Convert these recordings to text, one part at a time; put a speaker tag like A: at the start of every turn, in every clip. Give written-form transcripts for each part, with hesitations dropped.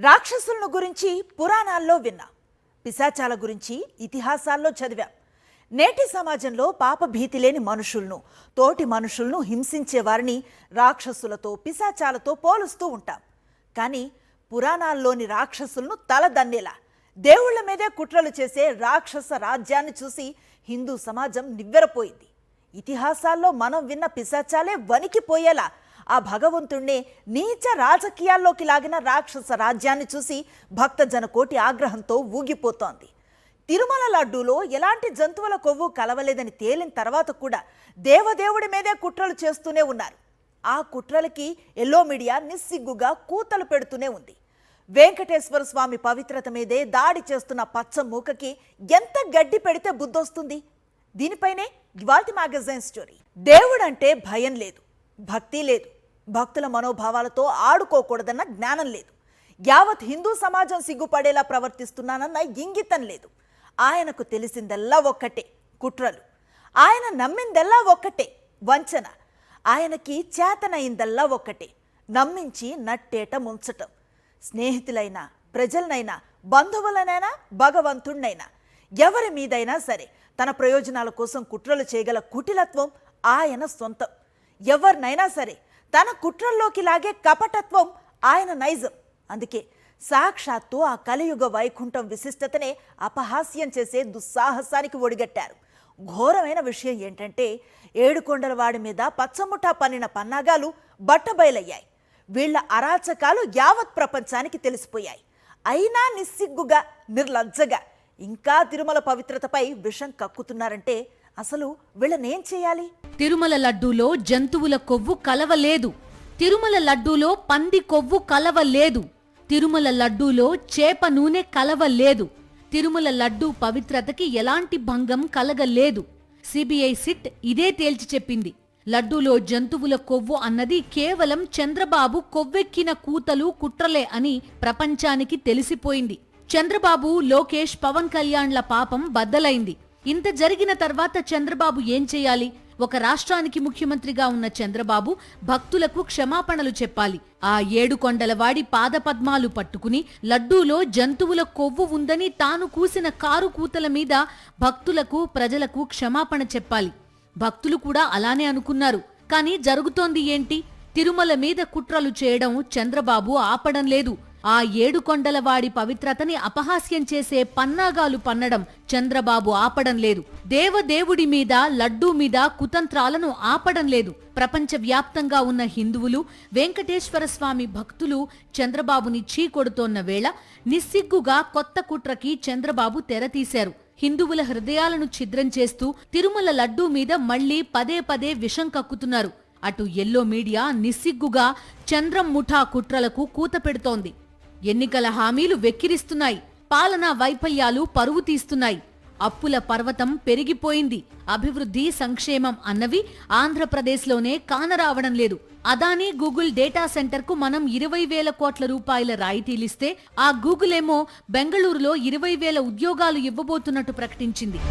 A: రాక్షసులను గురించి పురాణాల్లో విన్నాం, పిశాచాల గురించి ఇతిహాసాల్లో చదివాం. నేటి సమాజంలో పాపభీతి లేని మనుషులను, తోటి మనుషులను హింసించే వారిని రాక్షసులతో, పిశాచాలతో పోలుస్తూ ఉంటాం. కానీ పురాణాల్లోని రాక్షసులను తలదన్నేలా దేవుళ్ల మీదే కుట్రలు చేసే రాక్షస రాజ్యాన్ని చూసి హిందూ సమాజం నివ్వెరపోయింది. ఇతిహాసాల్లో మనం విన్న పిశాచాలే వణికిపోయేలా ఆ భగవంతుణ్ణే నీచ రాజకీయాల్లోకి లాగిన రాక్షస రాజ్యాన్ని చూసి భక్తజన కోటి ఆగ్రహంతో ఊగిపోతోంది. తిరుమల లడ్డూలో ఎలాంటి జంతువుల కొవ్వు కలవలేదని తేలిన తర్వాత కూడా దేవదేవుడి మీదే కుట్రలు చేస్తూనే ఉన్నారు. ఆ కుట్రలకి ఎల్లో మీడియా నిస్సిగ్గుగా కూతలు పెడుతూనే ఉంది. వెంకటేశ్వర స్వామి పవిత్రత మీదే దాడి చేస్తున్న పచ్చ మూకకి ఎంత గడ్డి పెడితే బుద్ధొస్తుంది? దీనిపైనే ఇవాల్టి మ్యాగజైన్ స్టోరీ. దేవుడంటే భయం లేదు, భక్తి లేదు, భక్తుల మనోభావాలతో ఆడుకోకూడదన్న జ్ఞానం లేదు, యావత్ హిందూ సమాజం సిగ్గుపడేలా ప్రవర్తిస్తున్నానన్న ఇంగితం లేదు. ఆయనకు తెలిసిందల్లా ఒక్కటే, కుట్రలు. ఆయన నమ్మిందల్లా ఒక్కటే, వంచన. ఆయనకి చేతనైందల్లా ఒక్కటే, నమ్మించి నట్టేట ముంచటం. స్నేహితులైనా, ప్రజలనైనా, బంధువులనైనా, భగవంతుణ్ణైనా, ఎవరి మీదైనా సరే తన ప్రయోజనాల కోసం కుట్రలు చేయగల కుటిలత్వం ఆయన సొంతం. ఎవరినైనా సరే తన కుట్రల్లోకి లాగే కపటత్వం ఆయన నైజం. అందుకే సాక్షాత్తు ఆ కలియుగ వైకుంఠం విశిష్టతనే అపహాస్యం చేసే దుస్సాహసానికి ఒడిగట్టారు. ఘోరమైన విషయం ఏంటంటే, ఏడుకొండలవాడి మీద పచ్చముఠా పన్నిన పన్నాగాలు బట్టబయలయ్యాయి. వీళ్ల అరాచకాలు యావత్ ప్రపంచానికి తెలిసిపోయాయి. అయినా నిస్సిగ్గుగా, నిర్లజ్జగా ఇంకా తిరుమల పవిత్రతపై విషం కక్కుతున్నారంటే అసలు వీళ్ళనేం చేయాలి?
B: తిరుమల లడ్డూలో జంతువుల కొవ్వు కలవలేదు. తిరుమల లడ్డూలో పంది కొవ్వు కలవలేదు. తిరుమల లడ్డూలో చేప నూనె కలవలేదు. తిరుమల లడ్డూ పవిత్రతకి ఎలాంటి భంగం కలగలేదు. సిబిఐ సిట్ ఇదే తేల్చి చెప్పింది. లడ్డూలో జంతువుల కొవ్వు అన్నది కేవలం చంద్రబాబు కొవ్వెక్కిన కూతలు, కుట్రలే అని ప్రపంచానికి తెలిసిపోయింది. చంద్రబాబు, లోకేష్, పవన్ కళ్యాణ్ల పాపం బద్దలైంది. ఇంత జరిగిన తర్వాత చంద్రబాబు ఏం చేయాలి? ఒక రాష్ట్రానికి ముఖ్యమంత్రిగా ఉన్న చంద్రబాబు భక్తులకు క్షమాపణలు చెప్పాలి. ఆ ఏడుకొండలవాడి పాదపద్మాలు పట్టుకుని లడ్డూలో జంతువుల కొవ్వు ఉందని తాను కూసిన కారు కూతల మీద భక్తులకు, ప్రజలకు క్షమాపణ చెప్పాలి. భక్తులు కూడా అలానే అనుకున్నారు. కానీ జరుగుతోంది ఏంటి? తిరుమల మీద కుట్రలు చేయడం చంద్రబాబు ఆపడం లేదు. ఆ ఏడుకొండలవాడి పవిత్రతని అపహాస్యం చేసే పన్నాగాలు పన్నడం చంద్రబాబు ఆపడం లేదు. దేవదేవుడి మీద, లడ్డూ మీద కుతంత్రాలను ఆపడం లేదు. ప్రపంచవ్యాప్తంగా ఉన్న హిందువులు, వెంకటేశ్వర స్వామి భక్తులు చంద్రబాబుని చీకొడుతోన్న వేళ నిస్సిగ్గుగా కొత్త కుట్రకి చంద్రబాబు తెరతీశారు. హిందువుల హృదయాలను ఛిద్రం చేస్తూ తిరుమల లడ్డూ మీద మళ్లీ పదే పదే విషం కక్కుతున్నారు. అటు ఎల్లో మీడియా నిస్సిగ్గుగా చంద్రం ముఠా కుట్రలకు కూత పెడుతోంది. ఎన్నికల హామీలు వెక్కిరిస్తున్నాయి. పాలనా వైఫల్యాలు పరువు తీస్తున్నాయి. అప్పుల పర్వతం పెరిగిపోయింది. అభివృద్ధి, సంక్షేమం అన్నవి ఆంధ్రప్రదేశ్లోనే కానరావడం లేదు. అదానీ గూగుల్ డేటా సెంటర్కు మనం 20,000 కోట్ల రూపాయల రాయితీలిస్తే ఆ గూగుల్ ఏమో బెంగళూరులో 20,000 ఉద్యోగాలు ఇవ్వబోతున్నట్టు ప్రకటించింది.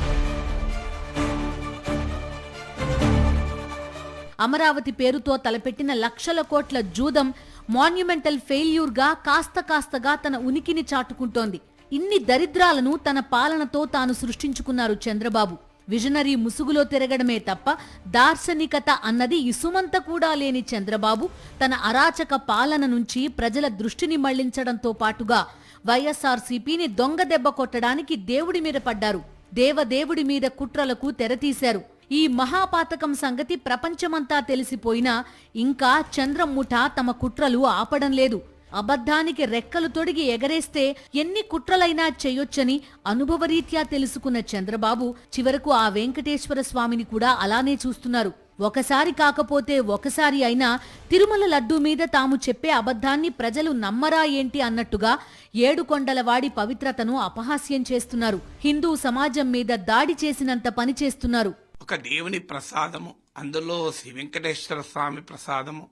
B: అమరావతి పేరుతో తలపెట్టిన లక్షల కోట్ల జూదం మాన్యుమెంటల్ ఫెయిల్యూర్గా కాస్తగా తన ఉనికిని చాటుకుంటోంది. ఇన్ని దరిద్రాలను తన పాలనతో తాను సృష్టించుకున్నారు చంద్రబాబు. విజనరీ ముసుగులో తిరగడమే తప్ప దార్శనికత అన్నది ఇసుమంత కూడా లేని చంద్రబాబు తన అరాచక పాలన నుంచి ప్రజల దృష్టిని మళ్లించడంతో పాటుగా వైఎస్ఆర్సీపీని దొంగ దెబ్బ కొట్టడానికి దేవుడి మీద పడ్డారు. దేవదేవుడి మీద కుట్రలకు తెరతీశారు. ఈ మహాపాతకం సంగతి ప్రపంచమంతా తెలిసిపోయినా ఇంకా చంద్రం ముఠా తమ కుట్రలు ఆపడం లేదు. అబద్ధానికి రెక్కలు తొడిగి ఎగరేస్తే ఎన్ని కుట్రలైనా చేయొచ్చని అనుభవరీత్యా తెలుసుకున్న చంద్రబాబు చివరకు ఆ వెంకటేశ్వర స్వామిని కూడా అలానే చూస్తున్నారు. ఒకసారి కాకపోతే ఒకసారి అయినా తిరుమల లడ్డూ మీద తాము చెప్పే అబద్ధాన్ని ప్రజలు నమ్మరా ఏంటి అన్నట్టుగా ఏడుకొండలవాడి పవిత్రతను అపహాస్యం చేస్తున్నారు. హిందూ సమాజం మీద దాడి చేసినంత పని చేస్తున్నారు.
C: ఒక దేవుని ప్రసాదము, అందులో శ్రీ వెంకటేశ్వర స్వామి ప్రసాదము,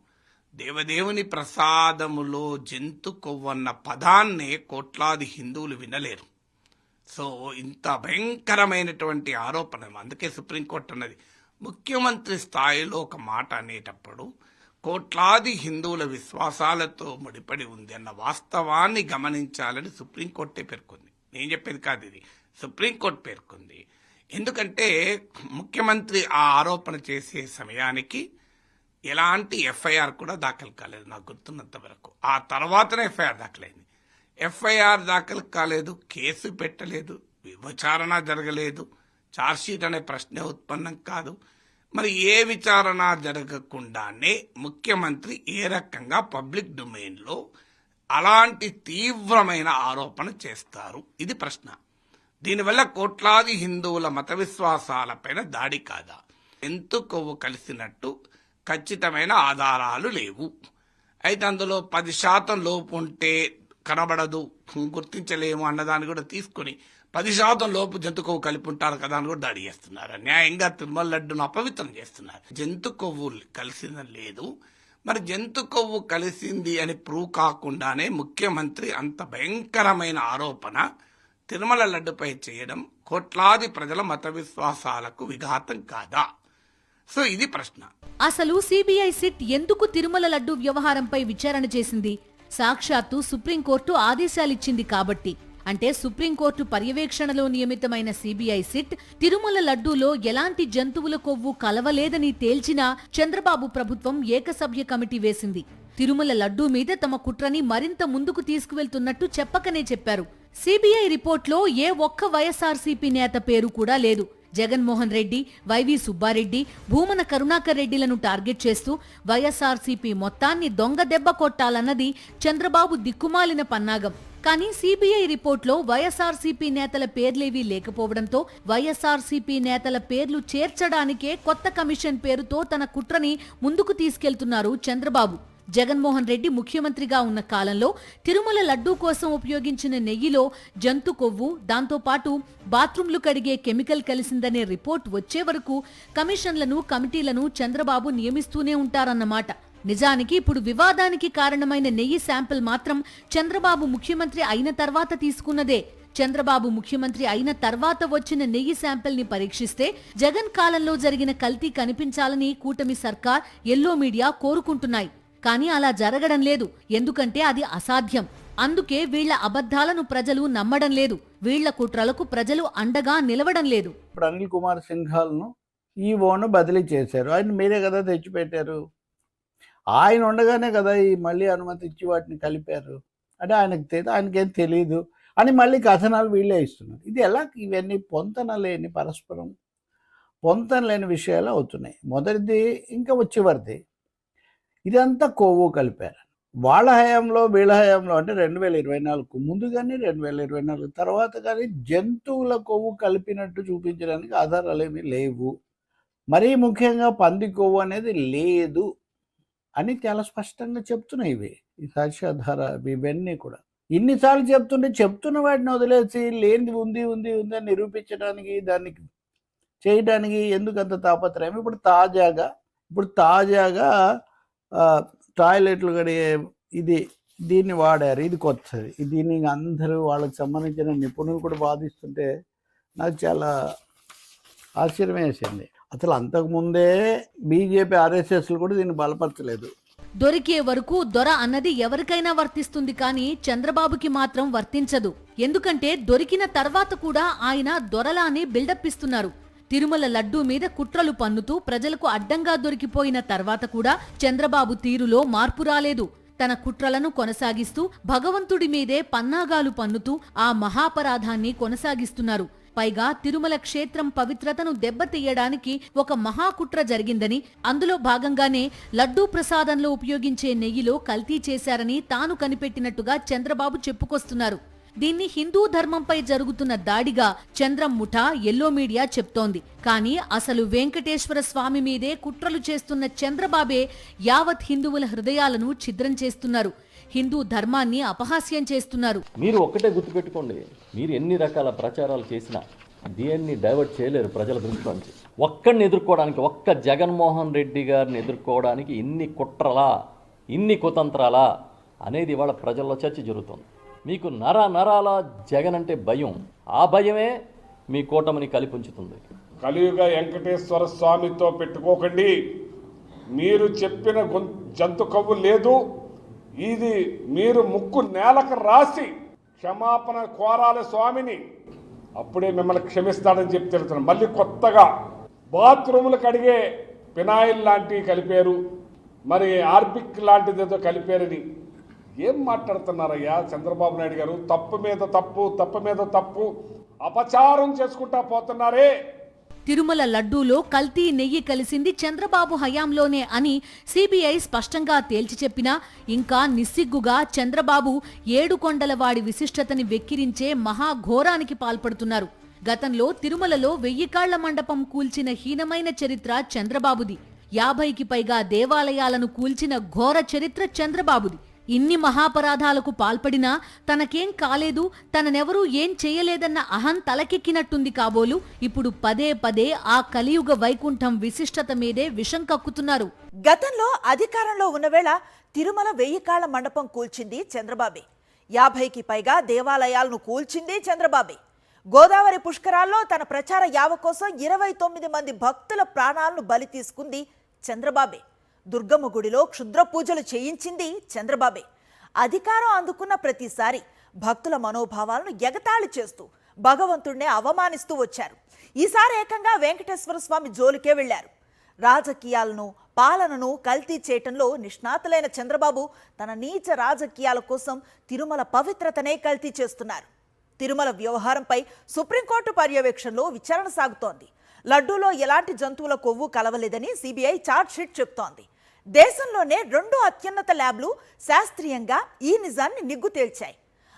C: దేవదేవుని ప్రసాదములో జంతు కొవ్వన్న పదాన్నే కోట్లాది హిందువులు వినలేరు. సో ఇంత భయంకరమైనటువంటి ఆరోపణ. అందుకే సుప్రీంకోర్టు అన్నది, ముఖ్యమంత్రి స్థాయిలో ఒక మాట అనేటప్పుడు కోట్లాది హిందువుల విశ్వాసాలతో ముడిపడి ఉంది అన్న వాస్తవాన్ని గమనించాలని సుప్రీంకోర్టే పేర్కొంది. నేను చెప్పేది కాదు, ఇది సుప్రీంకోర్టు పేర్కొంది. ఎందుకంటే ముఖ్యమంత్రి ఆ ఆరోపణ చేసే సమయానికి ఎలాంటి ఎఫ్ఐఆర్ కూడా దాఖలు కాలేదు నాకు గుర్తున్నంత వరకు. ఆ తర్వాతనే ఎఫ్ఐఆర్ దాఖలైంది. ఎఫ్ఐఆర్ దాఖలు కాలేదు, కేసు పెట్టలేదు, విచారణ జరగలేదు, ఛార్జ్షీట్ అనే ప్రశ్నే ఉత్పన్నం కాదు. మరి ఏ విచారణ జరగకుండానే ముఖ్యమంత్రి ఏ రకంగా పబ్లిక్ డొమైన్లో అలాంటి తీవ్రమైన ఆరోపణ చేస్తారు? ఇది ప్రశ్న. దీనివల్ల కోట్లాది హిందువుల మత విశ్వాసాలపైన దాడి కాదా? జంతు కొవ్వు కలిసినట్టు ఖచ్చితమైన ఆధారాలు లేవు. అయితే అందులో 10% లోపు ఉంటే కనబడదు, గుర్తించలేము అన్నదాన్ని కూడా తీసుకుని 10% లోపు జంతు కొవ్వు కలిపి ఉంటారు కదా అని కూడా దాడి చేస్తున్నారు. న్యాయంగా తిరుమల లడ్డును అపవిత్రం చేస్తున్నారు. జంతు కొవ్వు కలిసిన లేదు. మరి జంతు కొవ్వు కలిసింది అని ప్రూవ్ కాకుండానే ముఖ్యమంత్రి అంత భయంకరమైన ఆరోపణ తిరుమల లడ్డుపై చేయడం కోట్లాది ప్రజల మత విశ్వాసాలకు విఘాతం కాదా? సో ఇది ప్రశ్న.
B: అసలు సిబిఐ సిట్ ఎందుకు తిరుమల లడ్డు వ్యవహారంపై విచారణ చేసింది? సాక్షాత్తు సుప్రీంకోర్టు ఆదేశాలిచ్చింది కాబట్టి. అంటే సుప్రీంకోర్టు పర్యవేక్షణలో నియమితమైన సిబిఐ సిట్ తిరుమల లడ్డూలో ఎలాంటి జంతువుల కొవ్వు కలవలేదని తేల్చినా చంద్రబాబు ప్రభుత్వం ఏకసభ్య కమిటీ వేసింది. తిరుమల లడ్డూ మీద తమ కుట్రని మరింత ముందుకు తీసుకువెళ్తున్నట్టు చెప్పకనే చెప్పారు. సిబిఐ రిపోర్ట్లో ఏ ఒక్క వైఎస్ఆర్సీపీ నేత పేరు కూడా లేదు. జగన్మోహన్ రెడ్డి, వైవి సుబ్బారెడ్డి, భూమన కరుణాకర్ రెడ్డిలను టార్గెట్ చేస్తూ వైఎస్ఆర్సీపీ మొత్తాన్ని దొంగ దెబ్బ కొట్టాలన్నది చంద్రబాబు దిక్కుమాలిన పన్నాగం. కానీ సిబిఐ రిపోర్ట్లో వైఎస్ఆర్సీపీ నేతల పేర్లేవీ లేకపోవడంతో వైఎస్ఆర్సీపీ నేతల పేర్లు చేర్చడానికే కొత్త కమిషన్ పేరుతో తన కుట్రని ముందుకు తీసుకెళ్తున్నారు చంద్రబాబు. జగన్మోహన్ రెడ్డి ముఖ్యమంత్రిగా ఉన్న కాలంలో తిరుమల లడ్డూ కోసం ఉపయోగించిన నెయ్యిలో జంతు కొవ్వు, దాంతోపాటు బాత్రూంలు కడిగే కెమికల్ కలిసిందనే రిపోర్ట్ వచ్చే వరకు కమిషన్లను, కమిటీలను చంద్రబాబు నియమిస్తూనే ఉంటారన్నమాట. నిజానికి ఇప్పుడు వివాదానికి కారణమైన నెయ్యి శాంపిల్ మాత్రం చంద్రబాబు ముఖ్యమంత్రి అయిన తర్వాత తీసుకున్నదే. చంద్రబాబు ముఖ్యమంత్రి అయిన తర్వాత వచ్చిన నెయ్యి శాంపిల్ ని పరీక్షిస్తే జగన్ కాలంలో జరిగిన కల్తీ కనిపించాలని కూటమి సర్కార్, ఎల్లో మీడియా కోరుకుంటున్నాయి. కానీ అలా జరగడం లేదు. ఎందుకంటే అది అసాధ్యం. అందుకే వీళ్ల అబద్ధాలను ప్రజలు నమ్మడం లేదు. వీళ్ల కుట్రలకు ప్రజలు అండగా నిలవడం లేదు.
D: ఇప్పుడు అనిల్ కుమార్ సింఘాల్ను ఈవోను బదిలీ చేశారు. ఆయన మీరే కదా తెచ్చిపెట్టారు. ఆయన ఉండగానే కదా ఈ మళ్ళీ అనుమతి ఇచ్చి వాటిని కలిపారు. అంటే ఆయనకేం తెలియదు అని మళ్ళీ కథనాలు వీళ్ళే ఇస్తున్నారు. ఇది ఎలా? ఇవన్నీ పొంతన లేని, పరస్పరం పొంతన లేని విషయాలు అవుతున్నాయి. మొదటిది ఇంకా చివరిది, ఇదంతా కొవ్వు కలిపారు. వాళ్ళ హయాంలో, వీళ్ళ హయాంలో అంటే 2024 ముందు కానీ 2024 తర్వాత కానీ జంతువుల కొవ్వు కలిపినట్టు చూపించడానికి ఆధారాలు ఏమీ లేవు. మరీ ముఖ్యంగా పంది కొవ్వు అనేది లేదు అని చాలా స్పష్టంగా చెప్తున్నాయి ఇవి, ఈ సాక్ష్యాధార ఇవన్నీ కూడా. ఇన్నిసార్లు చెప్తున్న వాటిని వదిలేసి లేనిది ఉంది ఉంది ఉంది అని నిరూపించడానికి, దాన్ని చేయడానికి ఎందుకు అంత తాపత్రయం? ఇప్పుడు తాజాగా టాయిలెట్లు కడిగే దీన్ని వాడారు. ఇది కొత్తది. దీన్ని అందరూ వాళ్ళకి సంబంధించిన నిపుణులు కూడా వాదిస్తుంటే నాకు చాలా ఆశ్చర్యం వేసింది. అసలు అంతకుముందే బీజేపీ, ఆర్ఎస్ఎస్లు కూడా దీన్ని బలపరచలేదు.
B: దొరికే వరకు దొర అన్నది ఎవరికైనా వర్తిస్తుంది, కానీ చంద్రబాబుకి మాత్రం వర్తించదు. ఎందుకంటే దొరికిన తర్వాత కూడా ఆయన దొరలానే బిల్డప్ ఇస్తున్నారు. తిరుమల లడ్డూ మీద కుట్రలు పన్నుతూ ప్రజలకు అడ్డంగా దొరికిపోయిన తర్వాత కూడా చంద్రబాబు తీరులో మార్పు రాలేదు. తన కుట్రలను కొనసాగిస్తూ భగవంతుడి మీదే పన్నాగాలు పన్నుతూ ఆ మహాపరాధాన్ని కొనసాగిస్తున్నారు. పైగా తిరుమల క్షేత్రం పవిత్రతను దెబ్బతీయడానికి ఒక మహాకుట్ర జరిగిందని, అందులో భాగంగానే లడ్డూ ప్రసాదంలో ఉపయోగించే నెయ్యిలో కల్తీ చేశారని తాను కనిపెట్టినట్టుగా చంద్రబాబు చెప్పుకొస్తున్నారు. దీన్ని హిందూ ధర్మంపై జరుగుతున్న దాడిగా చంద్రం ముఠా, ఎల్లో మీడియా చెప్తోంది. కానీ అసలు వెంకటేశ్వర స్వామి మీదే కుట్రలు చేస్తున్న చంద్రబాబే యావత్ హిందువుల హృదయాలను ఛిద్రం చేస్తున్నారు. హిందూ ధర్మాన్ని అపహాస్యం చేస్తున్నారు.
E: మీరు ఒక్కటే గుర్తుపెట్టుకోండి, మీరు ఎన్ని రకాల ప్రచారాలు చేసినా దేన్ని డైవర్ట్ చేయలేరు ప్రజల దృష్టిలో నుంచి. ఒక్కడిని ఎదుర్కోవడానికి, ఒక్క జగన్మోహన్ రెడ్డి గారిని ఎదుర్కోవడానికి ఇన్ని కుట్రలా, ఇన్ని కుతంత్రాలా అనేది ఇవాళ ప్రజల్లో చర్చ జరుగుతుంది. మీకు నరాల జగన్ అంటే భయం. ఆ భయమే మీ కూటమిని కలిపుంచుతుంది.
F: కలియుగ వెంకటేశ్వర స్వామితో పెట్టుకోకండి, మీరు చెప్పిన జంతు కొవ్వు లేదు, ఇది మీరు ముక్కు నేలకు రాసి క్షమాపణ కోరాలి స్వామిని, అప్పుడే మిమ్మల్ని క్షమిస్తాడని చెప్పి తెలుస్తున్నాను. మళ్ళీ కొత్తగా బాత్రూములు కడిగే ఫినాయిల్ లాంటివి కలిపారు, మరి ఆర్బిక్ లాంటిది ఏదో కలిపారని ఏం మాట్లాడుతున్నారయ్యా చంద్రబాబు నాయుడు గారు? తప్పు మీద తప్పు, తప్పు మీద తప్పు, అపచారం చేసుకుంటా పోతున్నారే.
B: తిరుమల లడ్డూలో కల్తీ నెయ్యి కలిసింది చంద్రబాబు హయాంలోనే అని సిబిఐ స్పష్టంగా తేల్చి చెప్పినా ఇంకా నిస్సిగ్గుగా చంద్రబాబు ఏడుకొండలవాడి విశిష్టతని వెక్కిరించే మహాఘోరానికి పాల్పడుతున్నారు. గతంలో తిరుమలలో 1000 కాళ్ల మండపం కూల్చిన హీనమైన చరిత్ర చంద్రబాబుది. 50కి పైగా దేవాలయాలను కూల్చిన ఘోర చరిత్ర చంద్రబాబుది. ఇన్ని మహాపరాధాలకు పాల్పడినా తనకేం కాలేదు, తననెవరూ ఏం చేయలేదన్న అహం తలకెక్కినట్టుంది కాబోలు ఇప్పుడు పదే పదే ఆ కలియుగ వైకుంఠం విశిష్టత మీదే విషం కక్కుతున్నారు.
A: గతంలో అధికారంలో ఉన్నవేళ తిరుమల 1000 కాళ్ల మండపం కూల్చింది చంద్రబాబే. 50కి పైగా దేవాలయాలను కూల్చింది చంద్రబాబే. గోదావరి పుష్కరాల్లో తన ప్రచార యావ కోసం 29 మంది భక్తుల ప్రాణాలను బలి తీసుకుంది చంద్రబాబే. దుర్గమ్మ గుడిలో క్షుద్ర పూజలు చేయించింది చంద్రబాబే. అధికారం అందుకున్న ప్రతిసారి భక్తుల మనోభావాలను ఎగతాళి చేస్తూ భగవంతుణ్ణే అవమానిస్తూ వచ్చారు. ఈసారి ఏకంగా వెంకటేశ్వర స్వామి జోలికే వెళ్లారు. రాజకీయాలను, పాలనను కల్తీ చేయటంలో నిష్ణాతులైన చంద్రబాబు తన నీచ రాజకీయాల కోసం తిరుమల పవిత్రతనే కల్తీ చేస్తున్నారు. తిరుమల వ్యవహారంపై సుప్రీంకోర్టు పర్యవేక్షణలో విచారణ సాగుతోంది. లడ్డూలో ఎలాంటి జంతువుల కొవ్వు కలవలేదని సిబిఐ ఛార్జ్ షీట్ చెబుతోంది. దేశంలోనే 2 అత్యున్నత ల్యాబ్లు శాస్త్రీయంగా ఈ నిజాన్ని నిగ్గు తేల్చాయి.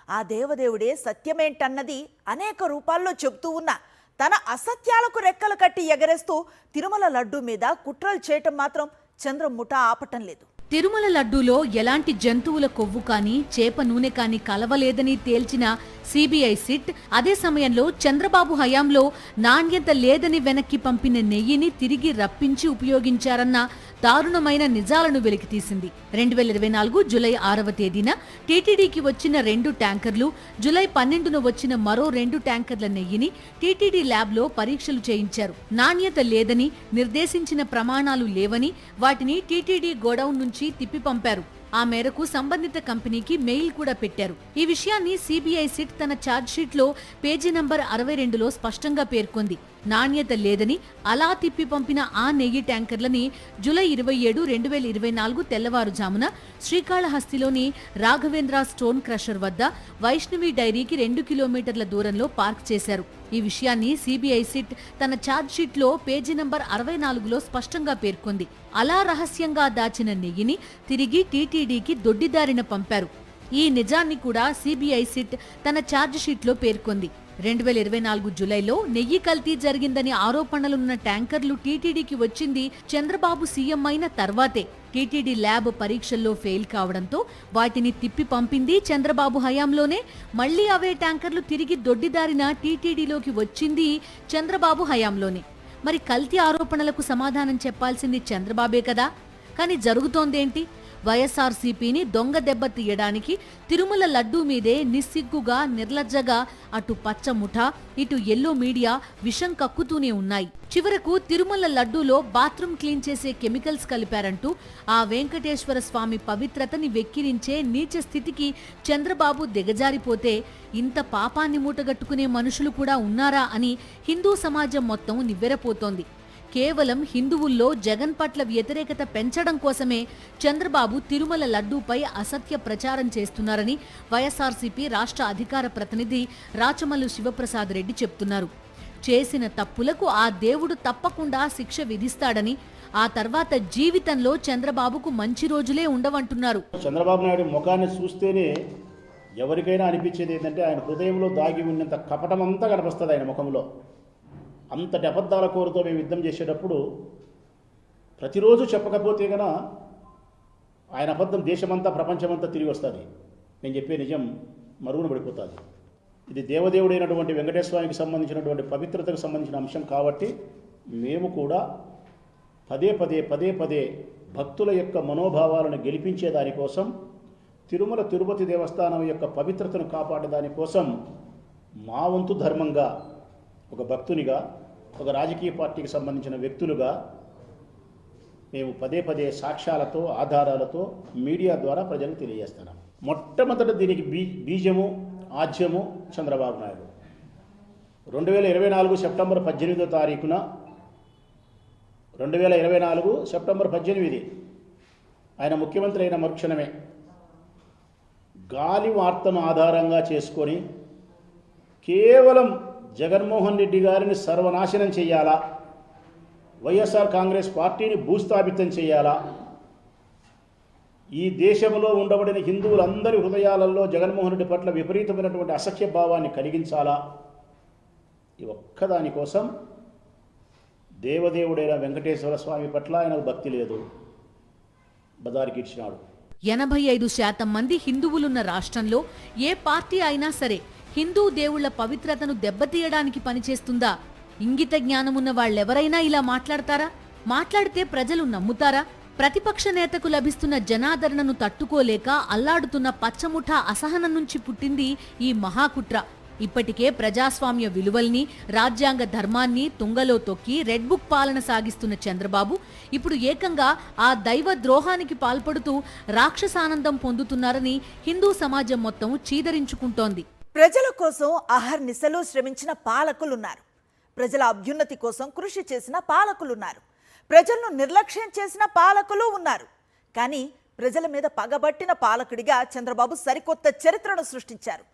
A: ఆ దేవదేవుడే సత్యమేంటన్నది అనేక రూపాల్లో చెబుతూ ఉన్న తన అసత్యాలకు రెక్కలు కట్టి ఎగరేస్తూ తిరుమల లడ్డూ మీద కుట్రలు చేయటం మాత్రం చంద్రం ముఠా ఆపటం లేదు.
B: తిరుమల లడ్డూలో ఎలాంటి జంతువుల కొవ్వు కానీ చేప నూనె కానీ కలవలేదని తేల్చిన సిబిఐ సిట్ అదే సమయంలో చంద్రబాబు హయాంలో నాణ్యత లేదని వెనక్కి పంపిన నెయ్యిని తిరిగి రప్పించి ఉపయోగించారన్న దారుణమైన నిజాలను వెలికితీసింది. 2024 జూలై 6వ తేదీన టీటీడీకి వచ్చిన 2 ట్యాంకర్లు, జూలై 12న వచ్చిన మరో 2 ట్యాంకర్ల నెయ్యిని టీటీడీ ల్యాబ్లో పరీక్షలు చేయించారు. నాణ్యత లేదని, నిర్దేశించిన ప్రమాణాలు లేవని వాటిని టీటీడీ గోడౌన్ నుంచి తిప్పి పంపారు. ఆ మేరకు సంబంధిత కంపెనీకి మెయిల్ కూడా పెట్టారు. ఈ విషయాన్ని సిబిఐ సిట్ తన ఛార్జ్షీట్లో పేజీ నంబర్ 62లో స్పష్టంగా పేర్కొంది. నాణ్యత లేదని అలా తిప్పి పంపిన ఆ నెయ్యి ట్యాంకర్లని జూలై 27, 2024 తెల్లవారుజామున శ్రీకాళహస్తిలోని రాఘవేంద్ర స్టోన్ క్రషర్ వద్ద వైష్ణవి డైరీకి 2 కిలోమీటర్ల దూరంలో పార్క్ చేశారు. ఈ విషయాన్ని సిబిఐ సిట్ తన ఛార్జ్షీట్లో పేజీ నంబర్ 64లో స్పష్టంగా పేర్కొంది. అలా రహస్యంగా దాచిన నెయ్యిని తిరిగి టీటీడీకి దొడ్డిదారిన పంపారు. ఈ నిజాన్ని కూడా సిబిఐ సిట్ తన ఛార్జ్షీట్లో పేర్కొంది. 2024 జూలైలో నెయ్యి కల్తీ జరిగిందని ఆరోపణలున్న ట్యాంకర్లు టీటీడీకి వచ్చింది చంద్రబాబు సీఎం అయిన తర్వాతే. టీటీడీ ల్యాబ్ పరీక్షల్లో ఫెయిల్ కావడంతో వాటిని తిప్పి పంపింది చంద్రబాబు హయాంలోనే. మళ్లీ అవే ట్యాంకర్లు తిరిగి దొడ్డిదారిన టీటీడీలోకి వచ్చింది చంద్రబాబు హయాంలోనే. మరి కల్తీ ఆరోపణలకు సమాధానం చెప్పాల్సింది చంద్రబాబే కదా. కానీ జరుగుతోందేంటి? వైఎస్ఆర్సీపీని దొంగ దెబ్బ తీయడానికి తిరుమల లడ్డూ మీదే నిస్సిగ్గుగా, నిర్లజ్జగా అటు పచ్చ ముఠా, ఇటు ఎల్లో మీడియా విషం కక్కుతూనే ఉన్నాయి. చివరకు తిరుమల లడ్డూలో బాత్రూమ్ క్లీన్ చేసే కెమికల్స్ కలిపారంటూ ఆ వెంకటేశ్వర స్వామి పవిత్రతని వెక్కిరించే నీచ స్థితికి చంద్రబాబు దిగజారిపోతే ఇంత పాపాన్ని మూటగట్టుకునే మనుషులు కూడా ఉన్నారా అని హిందూ సమాజం మొత్తం నివ్వెరపోతోంది. కేవలం హిందువుల్లో జగన్ పట్ల వ్యతిరేకత పెంచడం కోసమే చంద్రబాబు తిరుమల లడ్డూపై అసత్య ప్రచారం చేస్తున్నారని వైఎస్ఆర్సీపీ రాష్ట్ర అధికార ప్రతినిధి రాచమల్లు శివప్రసాద్ రెడ్డి చెప్తున్నారు. చేసిన తప్పులకు ఆ దేవుడు తప్పకుండా శిక్ష విధిస్తాడని, ఆ తర్వాత జీవితంలో చంద్రబాబుకు మంచి రోజులే ఉండవంటున్నారు.
G: చంద్రబాబు నాయుడు ముఖాన్ని చూస్తేనే ఎవరికైనా అనిపించేది ఏంటంటే ఆయన హృదయంలో దాగి ఉన్నంత కపటం అంతా కనిపిస్తుంది ఆయన ముఖంలో. అంతటి అబద్ధాల కోరుతో మేము యుద్ధం చేసేటప్పుడు ప్రతిరోజు చెప్పకపోతే కనుక ఆయన అబద్ధం దేశమంతా ప్రపంచమంతా తిరిగి వస్తుంది. నేను చెప్పే నిజం మరుగున పడిపోతుంది. ఇది దేవదేవుడైనటువంటి వెంకటేశ్వరానికి సంబంధించినటువంటి పవిత్రతకు సంబంధించిన అంశం కాబట్టి మేము కూడా పదే పదే భక్తుల యొక్క మనోభావాలను గెలిపించే దానికోసం, తిరుమల తిరుపతి దేవస్థానం యొక్క పవిత్రతను కాపాడే దానికోసం మా వంతు ధర్మంగా ఒక భక్తునిగా, ఒక రాజకీయ పార్టీకి సంబంధించిన వ్యక్తులుగా మేము పదే పదే సాక్ష్యాలతో ఆధారాలతో మీడియా ద్వారా ప్రజలకు తెలియజేస్తున్నాం. మొట్టమొదట దీనికి బీజము ఆద్యము చంద్రబాబు నాయుడు. 2024 సెప్టెంబర్ 18వ తారీఖున 2024 సెప్టెంబర్ 18 ఆయన ముఖ్యమంత్రి అయిన మరుక్షణమే గాలి వార్తను ఆధారంగా చేసుకొని కేవలం జగన్మోహన్ రెడ్డి గారిని సర్వనాశనం చేయాలా, వైఎస్ఆర్ కాంగ్రెస్ పార్టీని భూస్థాపితం చేయాలా, ఈ దేశంలో ఉండబడిన హిందువులందరి హృదయాలలో జగన్మోహన్ రెడ్డి పట్ల విపరీతమైనటువంటి అసఖ్య భావాన్ని కలిగించాలా, ఈ ఒక్కదాని కోసం దేవదేవుడైన వెంకటేశ్వర స్వామి పట్ల ఆయనకు భక్తి లేదు, బజారుకి ఇచ్చినాడు.
B: 85% మంది హిందువులున్న రాష్ట్రంలో ఏ పార్టీ అయినా సరే హిందూ దేవుళ్ల పవిత్రతను దెబ్బతీయడానికి పనిచేస్తుందా? ఇంగిత జ్ఞానమున్న వాళ్ళెవరైనా ఇలా మాట్లాడతారా? మాట్లాడితే ప్రజలు నమ్ముతారా? ప్రతిపక్ష నేతకు లభిస్తున్న జనాదరణను తట్టుకోలేక అల్లాడుతున్న పచ్చముఠా అసహనం నుంచి పుట్టింది ఈ మహాకుట్ర. ఇప్పటికే ప్రజాస్వామ్య విలువల్ని, రాజ్యాంగ ధర్మాన్ని తుంగలో తొక్కి రెడ్ బుక్ పాలన సాగిస్తున్న చంద్రబాబు ఇప్పుడు ఏకంగా ఆ దైవ ద్రోహానికి పాల్పడుతూ రాక్షసానందం పొందుతున్నారని హిందూ సమాజం మొత్తం చీదరించుకుంటోంది.
A: ప్రజల కోసం అహర్నిశలు శ్రమించిన పాలకులున్నారు. ప్రజల అభ్యున్నతి కోసం కృషి చేసిన పాలకులున్నారు. ప్రజలను నిర్లక్ష్యం చేసిన పాలకులు ఉన్నారు. కానీ ప్రజల మీద పగబట్టిన పాలకుడిగా చంద్రబాబు సరికొత్త చరిత్రను సృష్టించారు.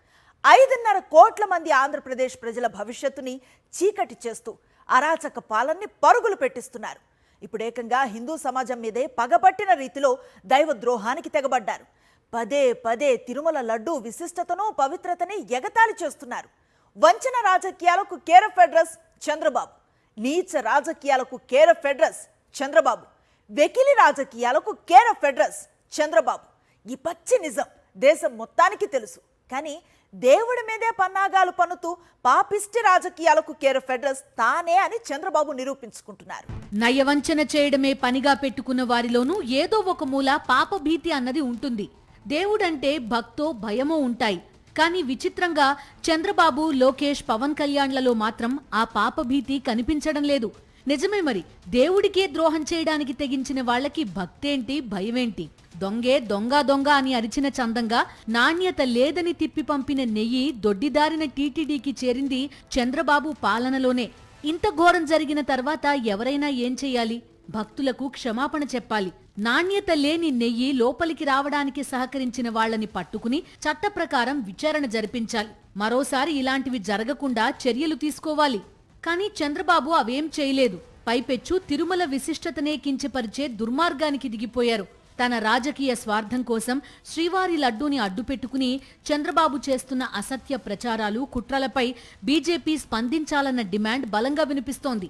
A: 5.5 కోట్ల మంది ఆంధ్రప్రదేశ్ ప్రజల భవిష్యత్తుని చీకటి చేస్తూ అరాచక పాలనని పరుగులు పెట్టిస్తున్నారు. ఇప్పుడు ఏకంగా హిందూ సమాజం మీదే పగబట్టిన రీతిలో దైవ ద్రోహానికి తెగబడ్డారు. పదే పదే తిరుమల లడ్డూ విశిష్టతను, పవిత్రతని ఎగతాళి చేస్తున్నారు. వంచన రాజకీయాలకు కేర్ ఆఫ్ అడ్రస్ చంద్రబాబు, నీచ రాజకీయాలకు కేర్ ఆఫ్ అడ్రస్ చంద్రబాబు, వెకిలి రాజకీయాలకు కేర్ ఆఫ్ అడ్రస్ చంద్రబాబు. ఈ పచ్చి నిజం దేశం మొత్తానికి తెలుసు. కానీ దేవుడి మీదే పన్నాగాలు పన్నుతూ పాపిష్టి రాజకీయాలకు కేర్ ఆఫ్ అడ్రస్ తానే అని చంద్రబాబు నిరూపించుకుంటున్నారు.
B: నయవంచన చేయడమే పనిగా పెట్టుకున్న వారిలోనూ ఏదో ఒక మూల పాపభీతి అన్నది ఉంటుంది. దేవుడంటే భక్తో భయమో ఉంటాయి. కానీ విచిత్రంగా చంద్రబాబు, లోకేష్, పవన్ కళ్యాణ్లలో మాత్రం ఆ పాపభీతి కనిపించడం లేదు. నిజమే మరి, దేవుడికే ద్రోహం చేయడానికి తెగించిన వాళ్లకి భక్తేంటి, భయమేంటి? దొంగే దొంగ దొంగ అని అరిచిన చందంగా నాణ్యత లేదని తిప్పి పంపిన నెయ్యి దొడ్డిదారిన టీటీడీకి చేరింది చంద్రబాబు పాలనలోనే. ఇంత ఘోరం జరిగిన తర్వాత ఎవరైనా ఏం చెయ్యాలి? భక్తులకు క్షమాపణ చెప్పాలి. నాణ్యత లేని నెయ్యి లోపలికి రావడానికి సహకరించిన వాళ్లని పట్టుకుని చట్ట ప్రకారం విచారణ జరిపించాలి. మరోసారి ఇలాంటివి జరగకుండా చర్యలు తీసుకోవాలి. కానీ చంద్రబాబు అవేం చేయలేదు. పైపెచ్చు తిరుమల విశిష్టతనే కించపరిచే దుర్మార్గానికి దిగిపోయారు. తన రాజకీయ స్వార్థం కోసం శ్రీవారి లడ్డూని అడ్డుపెట్టుకుని చంద్రబాబు చేస్తున్న అసత్య ప్రచారాలు, కుట్రలపై బీజేపీ స్పందించాలన్న డిమాండ్ బలంగా వినిపిస్తోంది.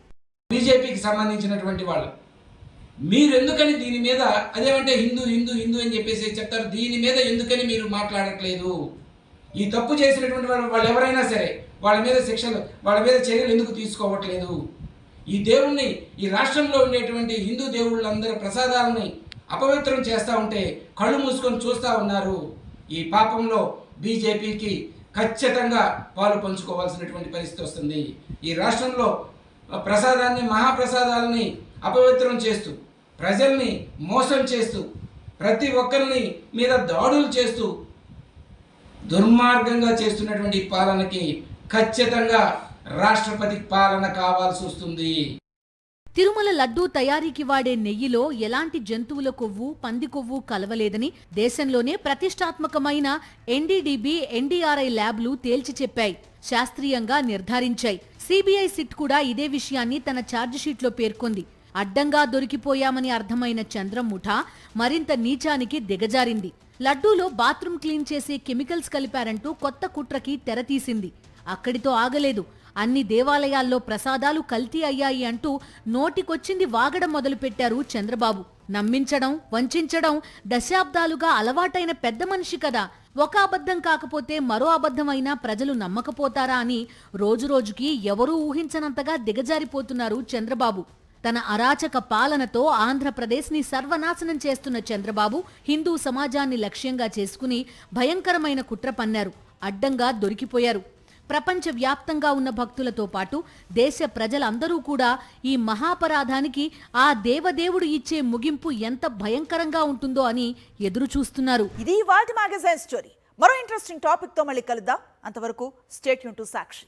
H: బీజేపీకి సంబంధించినటువంటి వాళ్ళు మీరు ఎందుకని దీని మీద, అదేమంటే హిందూ హిందూ హిందూ అని చెప్పేసి చెప్తారు, దీని మీద ఎందుకని మీరు మాట్లాడట్లేదు? ఈ తప్పు చేసినటువంటి వాళ్ళు ఎవరైనా సరే వాళ్ళ మీద శిక్షలు, వాళ్ళ మీద చర్యలు ఎందుకు తీసుకోవట్లేదు? ఈ దేవుణ్ణి, ఈ రాష్ట్రంలో ఉండేటువంటి హిందూ దేవుళ్ళందరి ప్రసాదాలని అపవిత్రం చేస్తూ ఉంటే కళ్ళు మూసుకొని చూస్తూ ఉన్నారు. ఈ పాపంలో బీజేపీకి ఖచ్చితంగా పాలు పంచుకోవాల్సినటువంటి పరిస్థితి వస్తుంది. ఈ రాష్ట్రంలో ప్రసాదాన్ని, మహాప్రసాదాలని అపవిత్రం చేస్తూ, ప్రజల్ని మోసం చేస్తూ, ప్రతి ఒక్కరిని మీద దాడులు చేస్తూ దుర్మార్గంగా చేస్తున్నటువంటి పాలనకి ఖచ్చితంగా రాష్ట్రపతి పాలన కావాల్సి వస్తుంది.
B: తిరుమల లడ్డూ తయారీకి వాడే నెయ్యిలో ఎలాంటి జంతువుల కొవ్వు, పంది కొవ్వు కలవలేదని దేశంలోనే ప్రతిష్టాత్మకమైన ఎన్డీడీబీ, ఎన్డీఆర్ఐ ల్యాబ్లు తేల్చి చెప్పాయి, శాస్త్రీయంగా నిర్ధారించాయి. సిబిఐ సిట్ కూడా ఇదే విషయాన్ని తన ఛార్జిషీట్లో పేర్కొంది. అడ్డంగా దొరికిపోయామని అర్థమైన చంద్రముఠ మరింత నీచానికి దిగజారింది. లడ్డూలో బాత్రూమ్ క్లీన్ చేసే కెమికల్స్ కలిపారంటూ కొత్త కుట్రకి తెరతీసింది. అక్కడితో ఆగలేదు. అన్ని దేవాలయాల్లో ప్రసాదాలు కల్తీ అయ్యాయి అంటూ నోటికొచ్చింది వాగడం మొదలుపెట్టారు చంద్రబాబు. నమ్మించడం, వంచడం దశాబ్దాలుగా అలవాటైన పెద్ద మనిషి కదా. ఒక అబద్ధం కాకపోతే మరో అబద్ధమైనా ప్రజలు నమ్మకపోతారా అని రోజురోజుకి ఎవరూ ఊహించనంతగా దిగజారిపోతున్నారు చంద్రబాబు. తన అరాచక పాలనతో ఆంధ్రప్రదేశ్ని సర్వనాశనం చేస్తున్న చంద్రబాబు హిందూ సమాజాన్ని లక్ష్యంగా చేసుకుని భయంకరమైన కుట్ర పన్నారు. అడ్డంగా దొరికిపోయారు. ప్రపంచవ్యాప్తంగా ఉన్న భక్తులతో పాటు దేశ ప్రజలందరూ కూడా ఈ మహాపరాధానికి ఆ దేవదేవుడు ఇచ్చే ముగింపు ఎంత భయంకరంగా ఉంటుందో అని ఎదురు చూస్తున్నారు.
A: ఇది వాల్ట్ మ్యాగజైన్ స్టోరీ. మరో ఇంట్రెస్టింగ్ టాపిక్ తో మళ్ళీ కలుద్దాం. అంతవరకు స్టే ట్యూన్ టు సాక్షి.